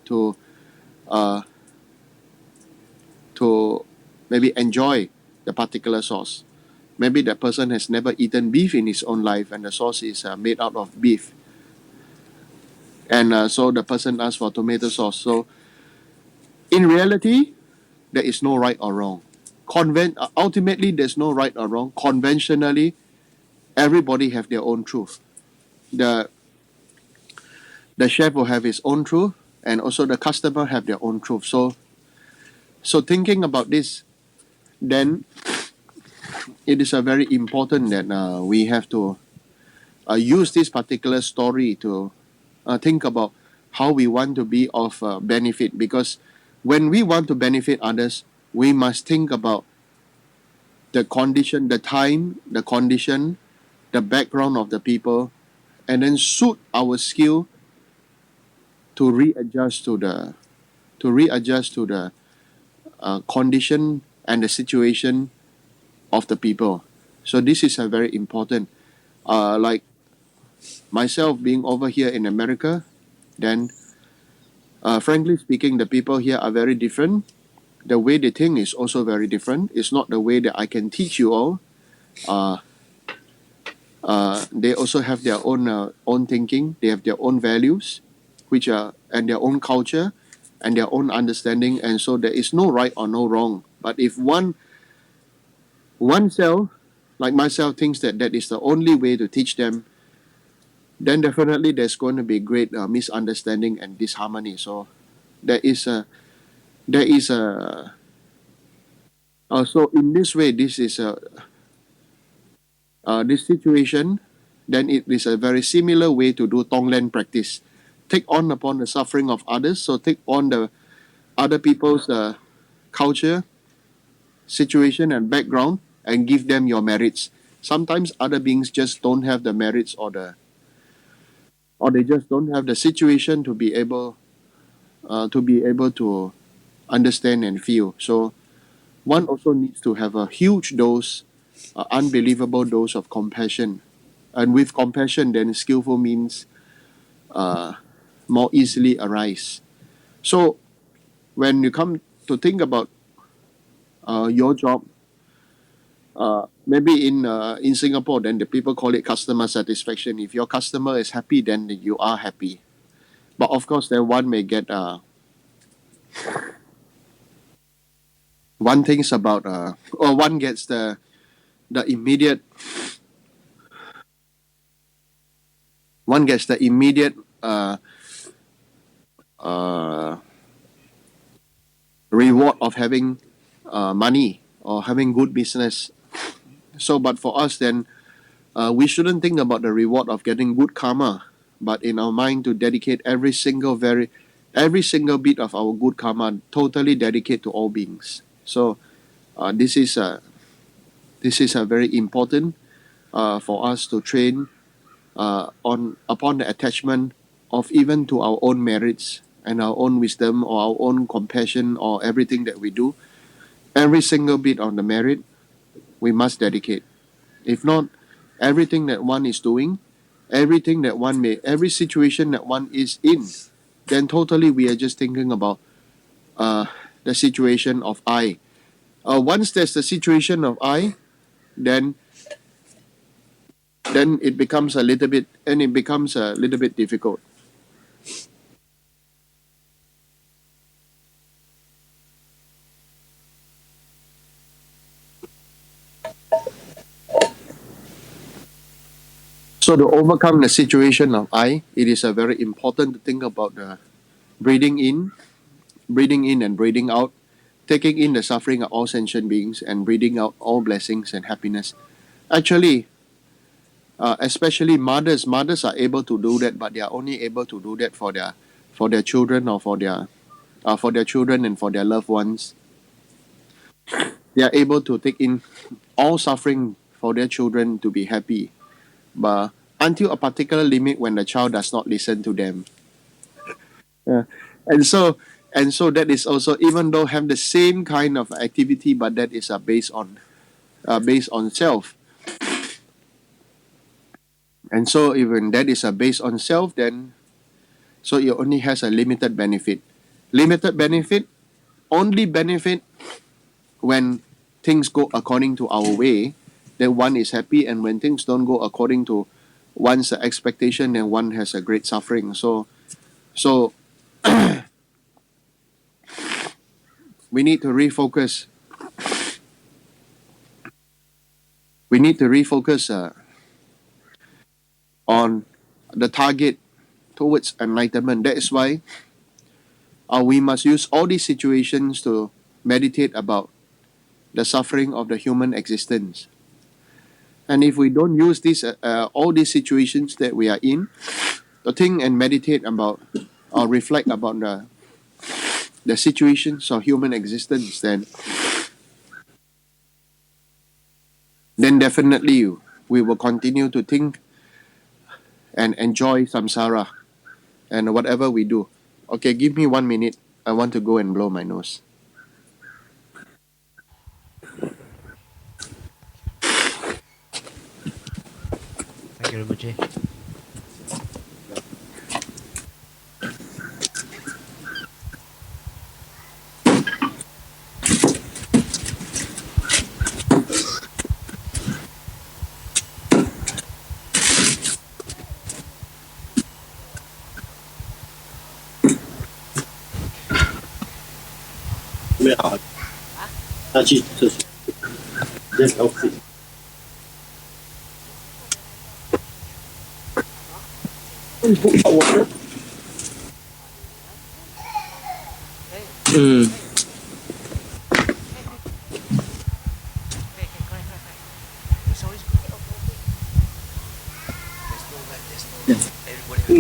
to uh, to maybe enjoy the particular sauce. Maybe that person has never eaten beef in his own life, and the sauce is made out of beef, and so the person asks for tomato sauce. So in reality, there is no right or wrong. Ultimately, there's no right or wrong. Conventionally, everybody have their own truth. The the chef will have his own truth, and also the customer have their own truth. So thinking about this, then it is a very important that we have to use this particular story to think about how we want to be of benefit, because when we want to benefit others, we must think about the condition, the time, the condition, the background of the people, and then suit our skill to readjust to the condition and the situation of the people. So this is a very important. Like myself being over here in America, then frankly speaking, the people here are very different. The way they think is also very different. It's not the way that I can teach you all. Uh, they also have their own thinking. They have their own values, which are and their own culture, and their own understanding. And so there is no right or no wrong. But if one cell, like myself, thinks that that is the only way to teach them, then definitely there's going to be great misunderstanding and disharmony. So there is a there is a so in this way, this situation, then it is a very similar way to do Tonglen practice. Take on upon the suffering of others. So take on the other people's culture, situation, and background, and give them your merits. Sometimes other beings just don't have the merits, or they just don't have the situation to be able to understand and feel. So one also needs to have a huge dose, unbelievable dose of compassion. And with compassion, then skillful means uh, more easily arise. So when you come to think about your job, maybe in Singapore, then the people call it customer satisfaction. If your customer is happy, then you are happy. But of course, then one may get one thinks about or one gets the immediate one gets the immediate uh, reward of having money or having good business. So, but for us, then we shouldn't think about the reward of getting good karma, but in our mind to dedicate every single bit of our good karma, totally dedicate to all beings. So, this is a very important for us to train on upon the attachment of even to our own merits and our own wisdom or our own compassion or everything that we do. Every single bit on the merit we must dedicate. If not, everything that one is doing, every situation that one is in, then totally we are just thinking about uh, the situation of I. Once there's the situation of I, then it becomes a little bit difficult. So to overcome the situation of I, it is a very important to think about the breathing in, and breathing out, taking in the suffering of all sentient beings and breathing out all blessings and happiness. Actually, especially mothers are able to do that, but they are only able to do that for their children or for their children and for their loved ones. They are able to take in all suffering for their children to be happy, but until a particular limit when the child does not listen to them. Yeah. And so that is also, even though have the same kind of activity, but that is based on self. And so even that is based on self, then so it only has a limited benefit. Limited benefit, only benefit when things go according to our way, then one is happy, and when things don't go according to one's expectation, then one has a great suffering. So we need to refocus. We need to refocus on the target towards enlightenment. That is why we must use all these situations to meditate about the suffering of the human existence. And if we don't use all these situations that we are in to think and meditate about or reflect about the situations of human existence, then definitely we will continue to think and enjoy samsara and whatever we do. Okay, give me 1 minute. I want to go and blow my nose. Thank you, Rinpoche.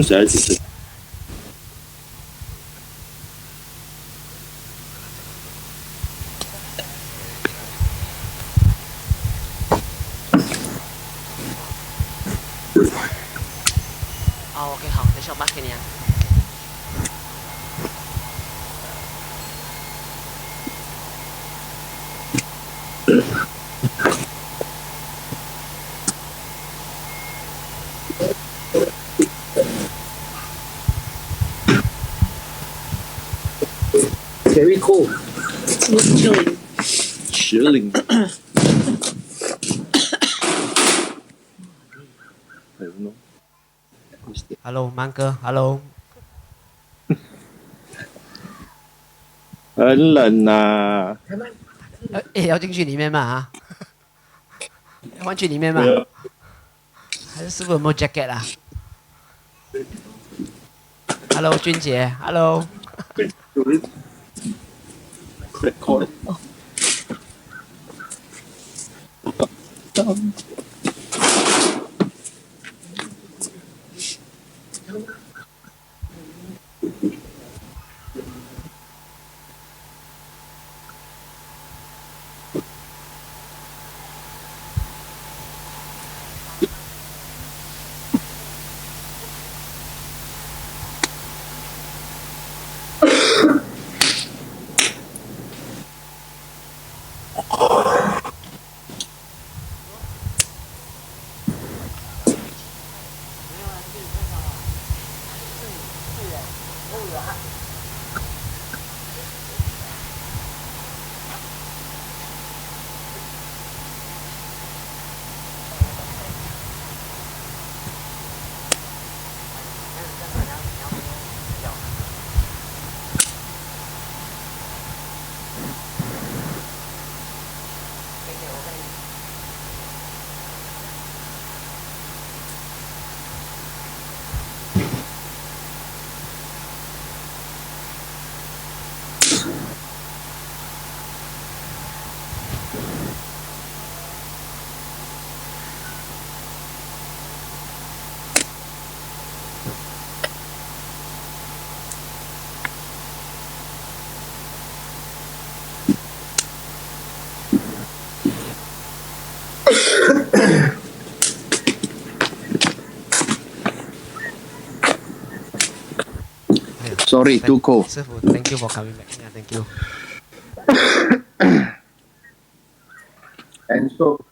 Everybody. OK，好，等一下我 mark 给你啊。Very cool. Chilling. Chilling. I don't know. Hello， 曼哥 ，Hello。很冷啊。要进去里面吗？啊？要换去里面吗？还是师傅有没有 jacket 啊 ？Hello， 君姐 ，Hello。Record. Sorry, too cold. 师傅 ，Thank you for coming back. Yeah, thank you. And so,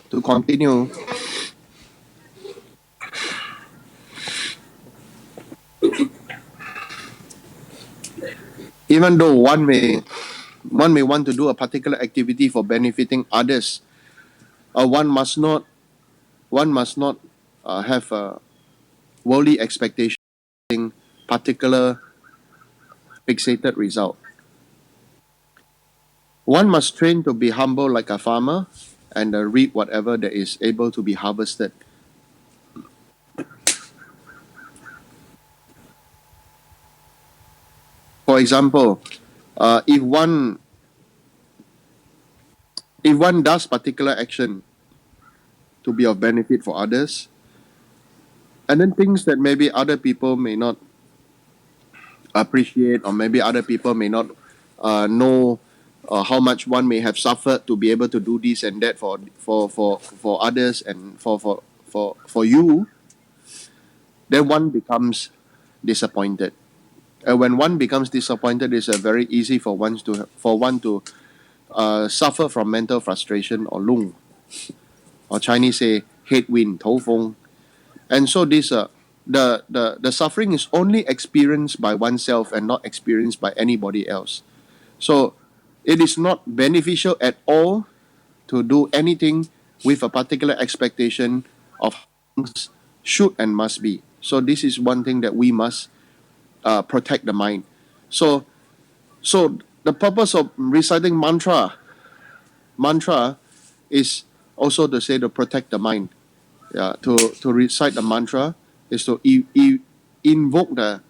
to continue, Even though one may want to do a particular activity for benefiting others, one must not have a worldly expectation, particular fixated result. One must train to be humble like a farmer and reap whatever that is able to be harvested. For example, if one does particular action to be of benefit for others, and then things that maybe other people may not appreciate, or maybe other people may not know how much one may have suffered to be able to do this and that for others and for you, then one becomes disappointed. And when one becomes disappointed, it's very easy for one to suffer from mental frustration or lung, or Chinese say headwind, 头风. And so the suffering is only experienced by oneself and not experienced by anybody else. So it is not beneficial at all to do anything with a particular expectation of things should and must be. So this is one thing that we must protect the mind. So the purpose of reciting mantra is also to say to protect the mind. Yeah, to recite the mantra is to invoke the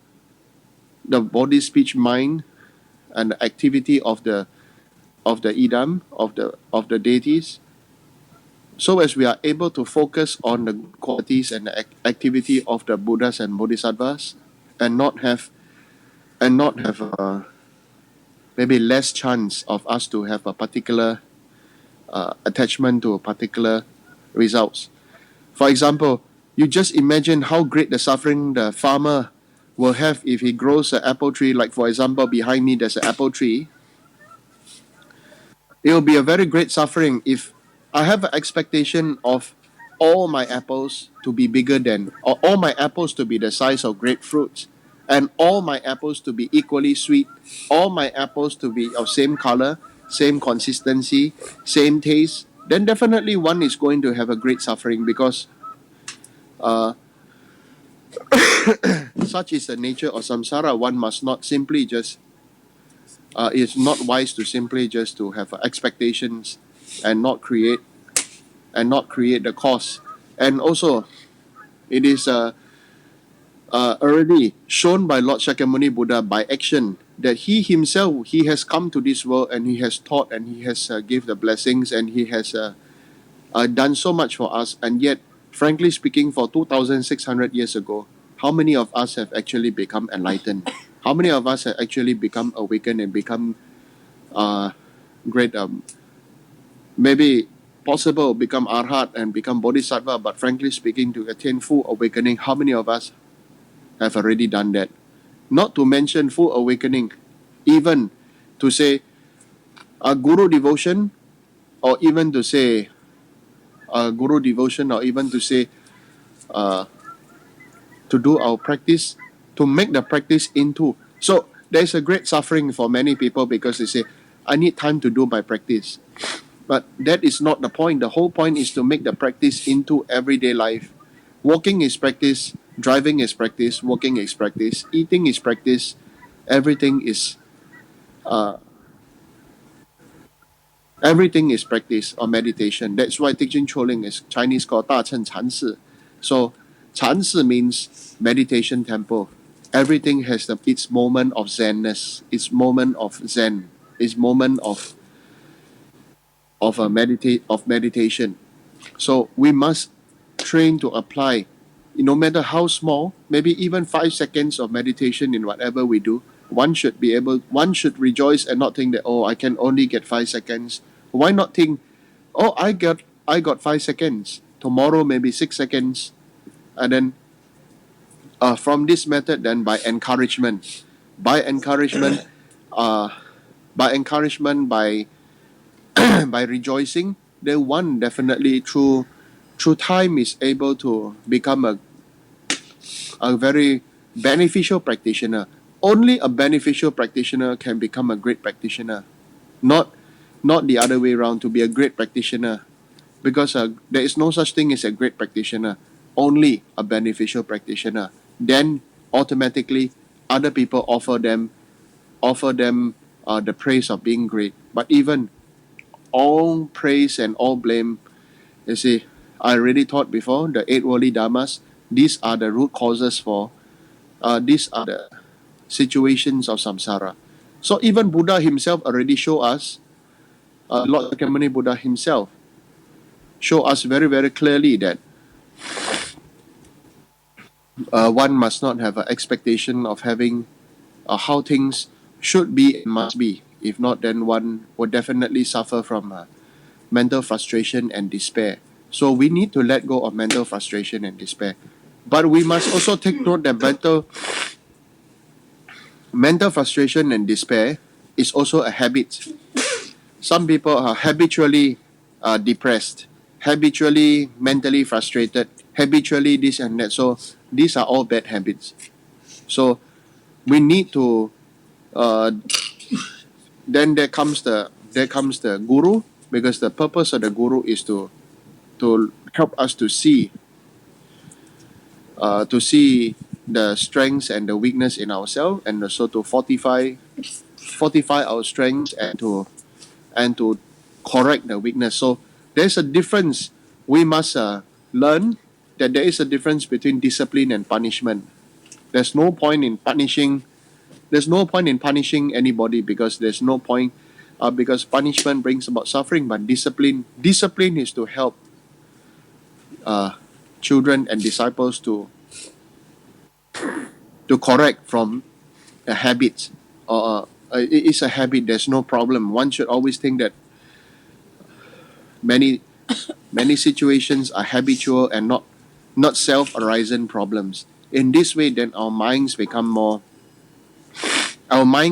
body, speech, mind, and the activity of the idam of the deities, so as we are able to focus on the qualities and the activity of the Buddhas and Bodhisattvas, and not have maybe less chance of us to have a particular attachment to a particular results. For example, you just imagine how great the suffering the farmer will have if he grows an apple tree. Like, for example, behind me there's an apple tree. It will be a very great suffering if I have an expectation of all my apples to be bigger than, or all my apples to be the size of grapefruits, and all my apples to be equally sweet, all my apples to be of same color, same consistency, same taste. Then definitely one is going to have a great suffering, because uh, such is the nature of samsara. One must not simply just it's not wise to simply just to have expectations and not create the cause. And also, it is already shown by Lord Shakyamuni Buddha by action that he himself, he has come to this world and he has taught and he has gave the blessings and he has done so much for us. And yet, frankly speaking, for 2,600 years ago, how many of us have actually become enlightened? How many of us have actually become awakened and become great, maybe possible, become arhat and become bodhisattva? But frankly speaking, to attain full awakening, how many of us have already done that? Not to mention full awakening, even to say guru devotion, or even to say guru devotion, or even to say uh, to do our practice, to make the practice into. So there's a great suffering for many people because they say, I need time to do my practice. But that is not the point. The whole point is to make the practice into everyday life. Walking is practice, driving is practice, walking is practice, eating is practice, everything is uh, everything is practice or meditation. That's why Thekchen Choling is Chinese called 大乘禅师. So 禅师 means meditation temple. Everything has its moment of zenness, its moment of zen, its moment of meditation. So we must train to apply, no matter how small, maybe even 5 seconds of meditation in whatever we do. One should rejoice and not think that, oh, I can only get 5 seconds. Why not think, oh, I got 5 seconds. Tomorrow maybe 6 seconds. And then from this method, then by encouragement, by encouragement, uh, by encouragement, by by rejoicing, then one definitely through time is able to become a very beneficial practitioner. only a beneficial practitioner can become a great practitioner, not the other way around to be a great practitioner, because there is no such thing as a great practitioner, only a beneficial practitioner. Then automatically other people offer them the praise of being great. But even all praise and all blame, you see, I already taught before the eight worldly dharmas. These are the root causes for these are the situations of samsara. So even Buddha himself already show us, Lord Shakyamuni Buddha himself show us very very clearly that one must not have an expectation of having how things should be and must be. If not, then one will definitely suffer from mental frustration and despair. So we need to let go of mental frustration and despair. But we must also take note that mental frustration and despair is also a habit. Some people are habitually depressed, habitually mentally frustrated, habitually this and that. So these are all bad habits. So we need to then there comes the guru, because the purpose of the guru is to help us to see the strengths and the weakness in ourselves, and also to fortify our strengths, and to correct the weakness. So there's a difference. We must learn that there is a difference between discipline and punishment. There's no point in punishing. There's no point in punishing anybody, because there's no point. Because punishment brings about suffering, but discipline is to help children and disciples to correct from a habit, or it is a habit. There's no problem. One should always think that many many situations are habitual and not self-arisen problems. In this way, then our mind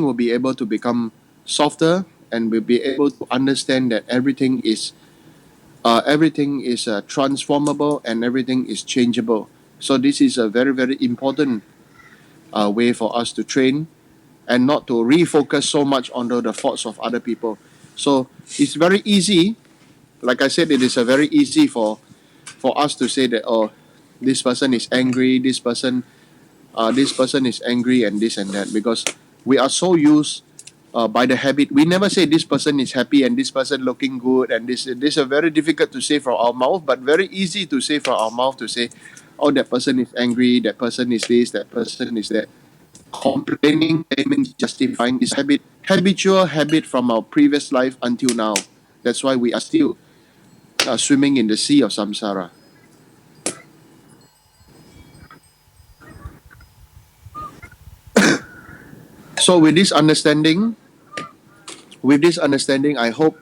will be able to become softer, and we'll be able to understand that everything is transformable, and everything is changeable. So this is a very very important way for us to train, and not to refocus so much on the faults of other people. So it's very easy, like I said, it is a very easy for us to say that, oh, this person is angry, this person is angry, and this and that, because we are so used by the habit. We never say this person is happy and this person looking good, and this are very difficult to say from our mouth, but very easy to say from our mouth, to say, oh, that person is angry, that person is this, that person is that. Complaining, blaming, justifying is habitual habit from our previous life until now. That's why we are still swimming in the sea of samsara. So with this understanding, I hope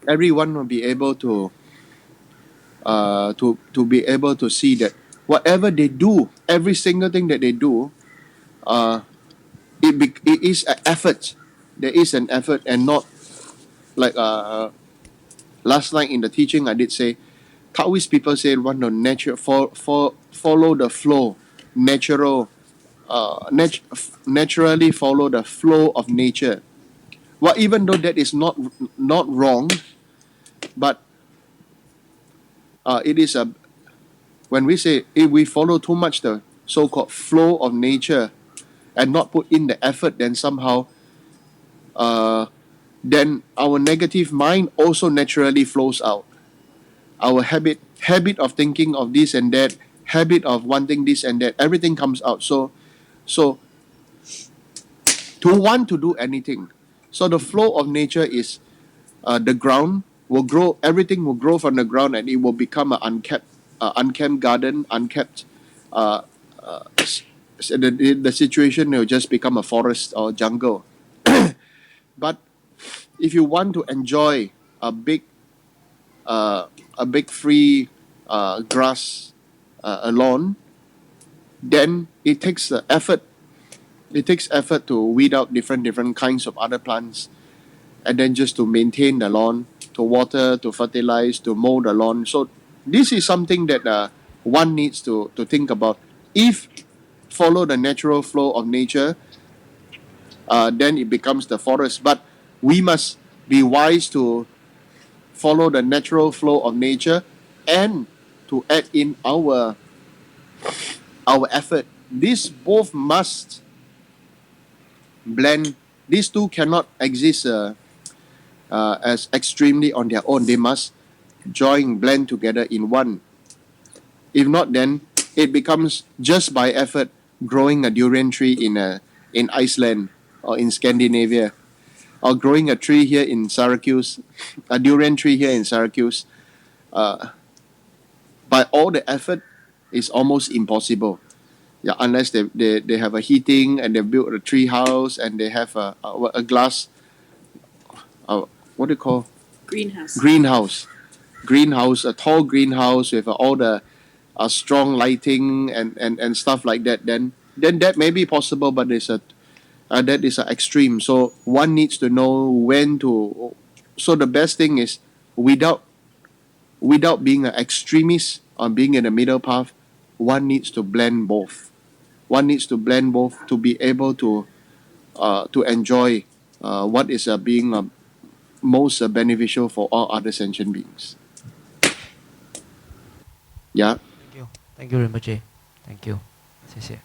everyone will be able to be able to see that whatever they do, every single thing that they do, uh, it is an effort. There is an effort, and not like last night in the teaching I did say, Taoist people say want to follow the flow, natural, naturally follow the flow of nature. Well, even though that is not wrong, but it is a when we say if we follow too much the so-called flow of nature and not put in the effort, then somehow then our negative mind also naturally flows out. Our habit of thinking of this and that, habit of wanting this and that, everything comes out. So to want to do anything, so the flow of nature is the ground will grow, everything will grow from the ground, and it will become an unkept garden, unkept the situation will just become a forest or jungle. But if you want to enjoy a big free grass, a lawn, then it takes effort. It takes effort to weed out different kinds of other plants, and then just to maintain the lawn, to water, to fertilize, to mow the lawn. So this is something that one needs to think about. if follow the natural flow of nature, then it becomes the forest. But we must be wise to follow the natural flow of nature and to add in our effort. These both must blend. These two cannot exist as extremely on their own. They must join, blend together in one. If not, then it becomes just by effort growing a durian tree in Iceland or in Scandinavia, or growing a tree here in Syracuse, a durian tree here in Syracuse. By all the effort, is almost impossible. Yeah, unless they have a heating and they build a tree house and they have a glass, what do you call, Greenhouse. greenhouse, a tall greenhouse with all the strong lighting and stuff like that. Then that may be possible, but that is an extreme. So one needs to know when to. So the best thing is without being an extremist or being in the middle path, one needs to blend both. One needs to blend both to be able to enjoy what is being most beneficial for all other sentient beings. Yeah. Thank you, Rinpoche. Thank you. 谢谢.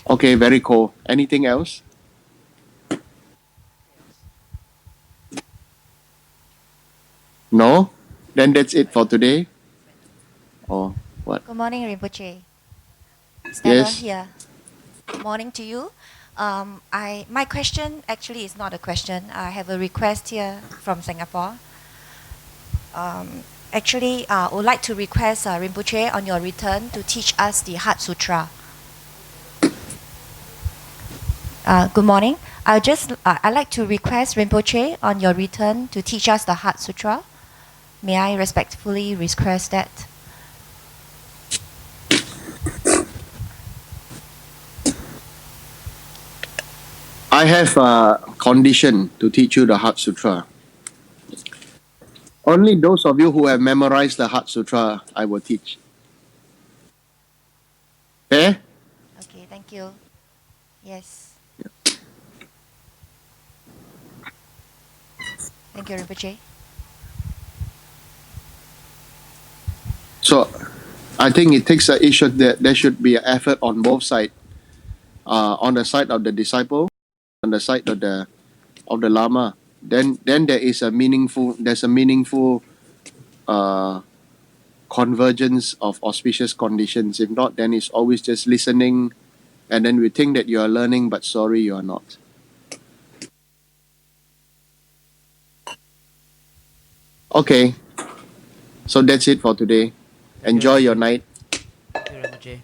Okay. Very cool. Anything else? No. Then that's it for today. Or what? Good morning, Rinpoche. Stella Yes. here. Morning to you. My question actually is not a question. I have a request here from Singapore. Actually, I would like to request Rinpoche on your return to teach us the Heart Sutra. Good morning. I'd like to request Rinpoche on your return to teach us the Heart Sutra. May I respectfully request that? I have a condition to teach you the Heart Sutra. Only those of you who have memorized the Heart Sutra, I will teach. Okay? Okay, thank you. Yes. Thank you, Rinpoche. So, I think there should be an effort on both sides. On the side of the disciple, on the side of the Lama. Then there's a meaningful convergence of auspicious conditions. If not, then it's always just listening, and then we think that you are learning, but sorry, you are not. Okay, so that's it for today. Enjoy your night. Thank you, Rinpoche.